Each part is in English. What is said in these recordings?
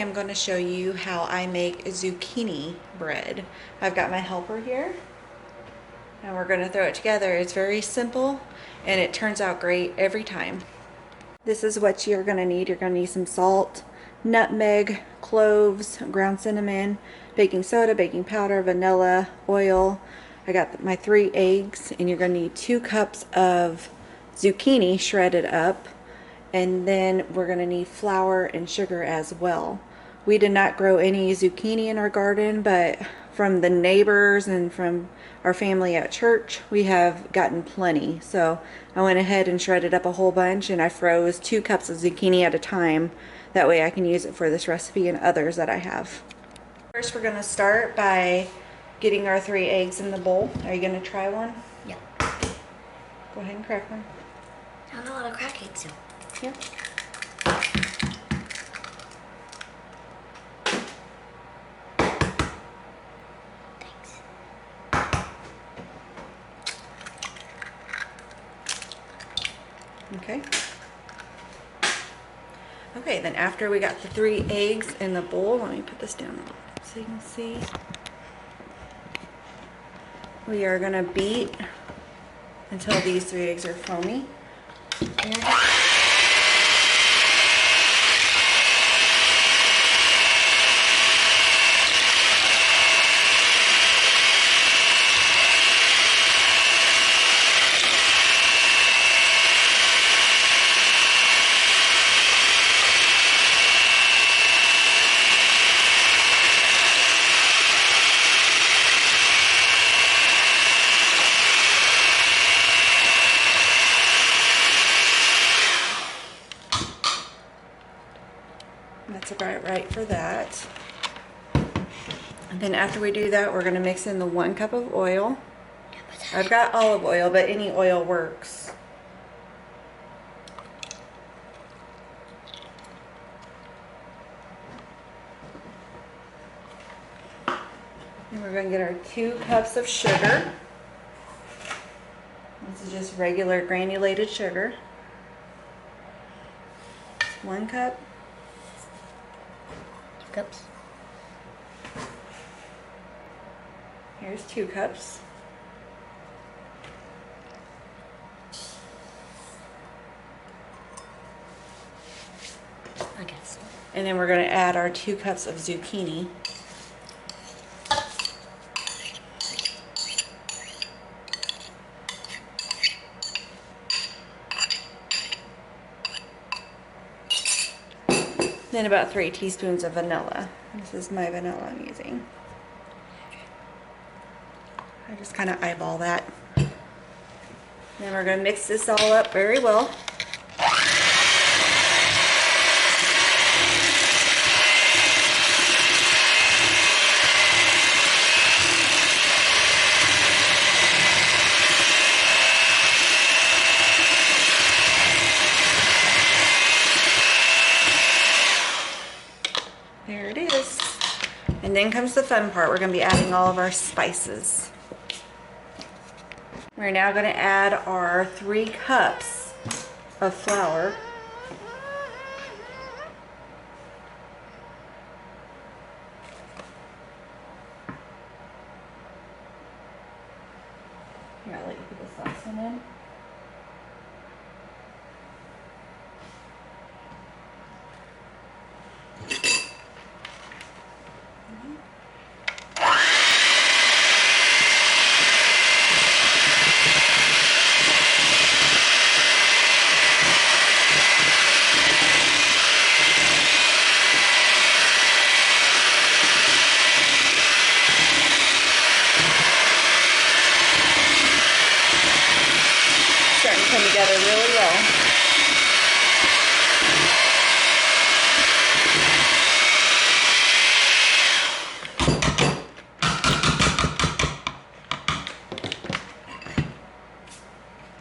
I'm going to show you how I make zucchini bread. I've got my helper here and we're going to throw it together. It's very simple and it turns out great every time. This is what you're going to need. You're going to need some salt, nutmeg, cloves, ground cinnamon, baking soda, baking powder, vanilla, oil. I got my 3 eggs, and you're going to need 2 cups of zucchini shredded up, and then we're going to need flour and sugar as well. We did not grow any zucchini in our garden, but from the neighbors and from our family at church, we have gotten plenty. So I went ahead and shredded up a whole bunch, and I froze 2 cups of zucchini at a time. That way I can use it for this recipe and others that I have. First, we're going to start by getting our 3 eggs in the bowl. Are you going to try one? Yeah. Go ahead and crack one. I don't know how to crack eggs yet. Here. Thanks. Okay. Okay, then after we got the 3 eggs in the bowl, let me put this down so you can see. We are going to beat until these 3 eggs are foamy. That's about right for that. And then after we do that, we're going to mix in the 1 cup of oil. I've got olive oil, but any oil works. And we're going to get our 2 cups of sugar. This is just regular granulated sugar. 1 cup. 2 cups. Here's 2 cups. I guess. And then we're going to add our 2 cups of zucchini. Then about 3 teaspoons of vanilla. This is my vanilla I'm using. I just kind of eyeball that. Then we're going to mix this all up very well. There it is. And then comes the fun part. We're going to be adding all of our spices. We're now going to add our 3 cups of flour. Here, I'll let you put the sauce one in. Starting to come together really well.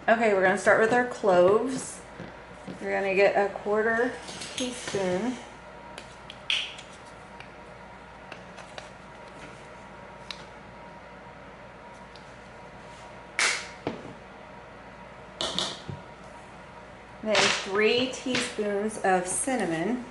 Okay, we're going to start with our cloves. We're going to get a 1/4 teaspoon. Then 3 teaspoons of cinnamon.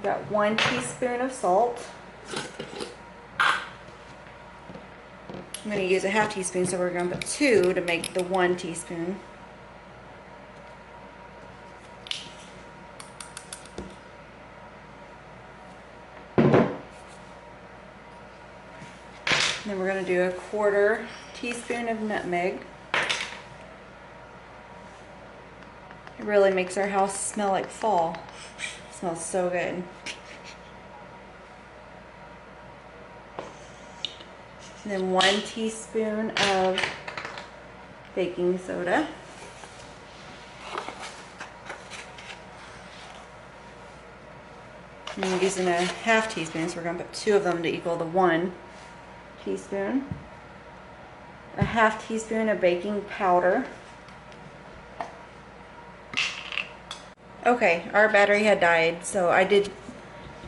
Got 1 teaspoon of salt. I'm going to use a half teaspoon, so we're going to put 2 to make the 1 teaspoon. Then we're going to do a 1/4 teaspoon of nutmeg. It really makes our house smell like fall. It smells so good. And then 1 teaspoon of baking soda. And I'm using a half teaspoon, so we're going to put 2 of them to equal the 1 teaspoon. A half teaspoon of baking powder. Okay, our battery had died, so I did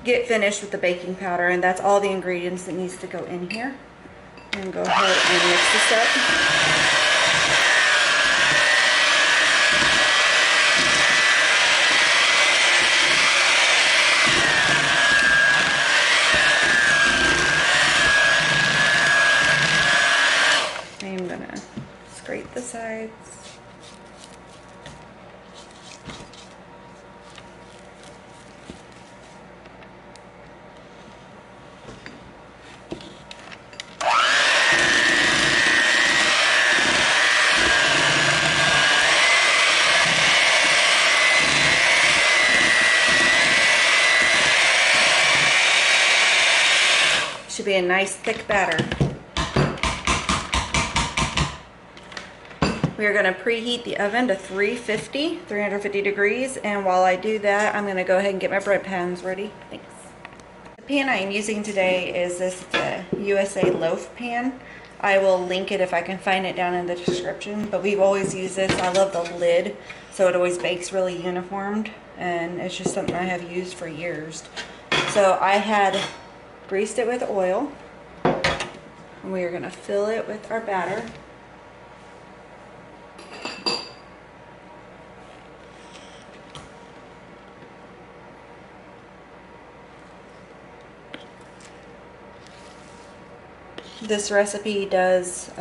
get finished with the baking powder, and that's all the ingredients that needs to go in here. And go ahead and mix this up. I'm gonna scrape the sides. Should be a nice thick batter. We are going to preheat the oven to 350 degrees, and while I do that, I'm going to go ahead and get my bread pans ready. Thanks. The pan I am using today is this USA loaf pan. I will link it if I can find it down in the description, but we've always used this. I love the lid, so it always bakes really uniformed, and it's just something I have used for years. So I had greased it with oil, and we are going to fill it with our batter. This recipe does,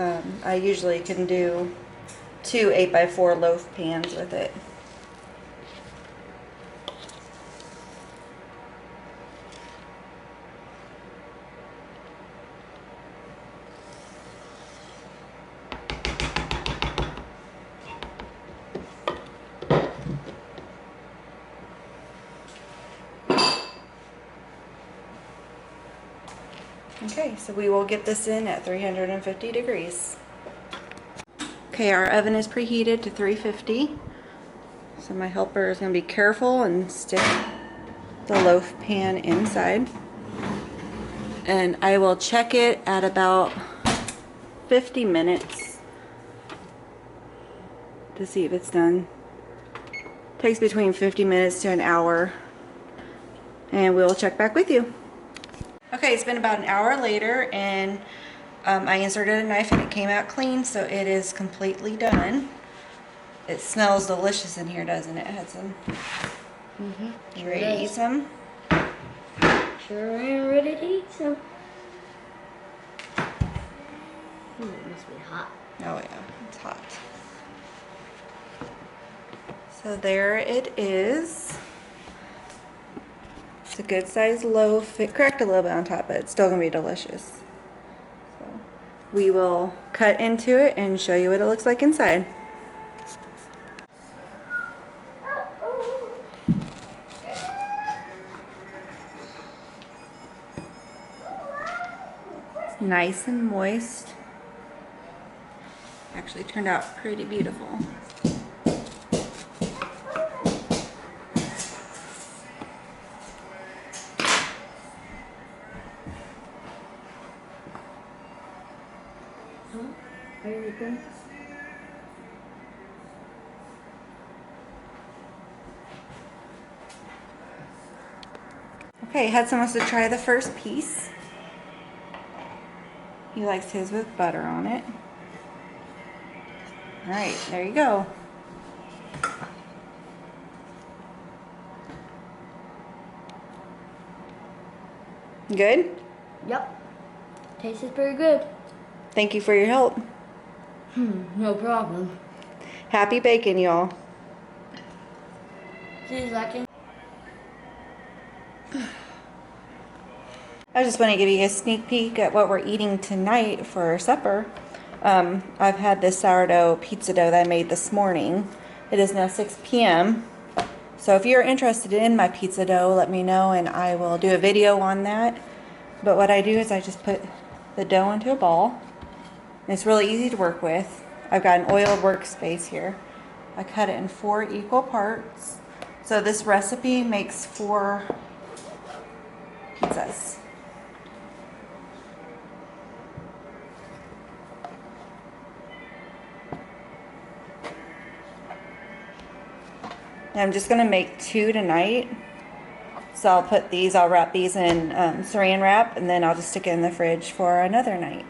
I usually can do 2 8x4 loaf pans with it. Okay, so we will get this in at 350 degrees. Okay, our oven is preheated to 350. So my helper is going to be careful and stick the loaf pan inside. And I will check it at about 50 minutes to see if it's done. It takes between 50 minutes to an hour. And we'll check back with you. Okay, it's been about an hour later, and I inserted a knife and it came out clean, so it is completely done. It smells delicious in here, doesn't it, Hudson? Mm-hmm. You ready to eat some? Sure am ready to eat some. It must be hot. Oh yeah, it's hot. So there it is. It's a good sized loaf. It cracked a little bit on top, but it's still gonna be delicious. So we will cut into it and show you what it looks like inside. It's nice and moist. Actually turned out pretty beautiful. Are you looking? Okay, Hudson wants to try the first piece. He likes his with butter on it. All right, there you go. Good? Yep. Tastes pretty good. Thank you for your help. No problem. Happy baking, y'all. See you second. I just want to give you a sneak peek at what we're eating tonight for supper. I've had this sourdough pizza dough that I made this morning. It is now 6 p.m. So if you're interested in my pizza dough, let me know and I will do a video on that. But what I do is I just put the dough into a ball. And it's really easy to work with. I've got an oiled workspace here. I cut it in 4 equal parts. So this recipe makes 4 pizzas. And I'm just going to make 2 tonight. So I'll wrap these in saran wrap, and then I'll just stick it in the fridge for another night.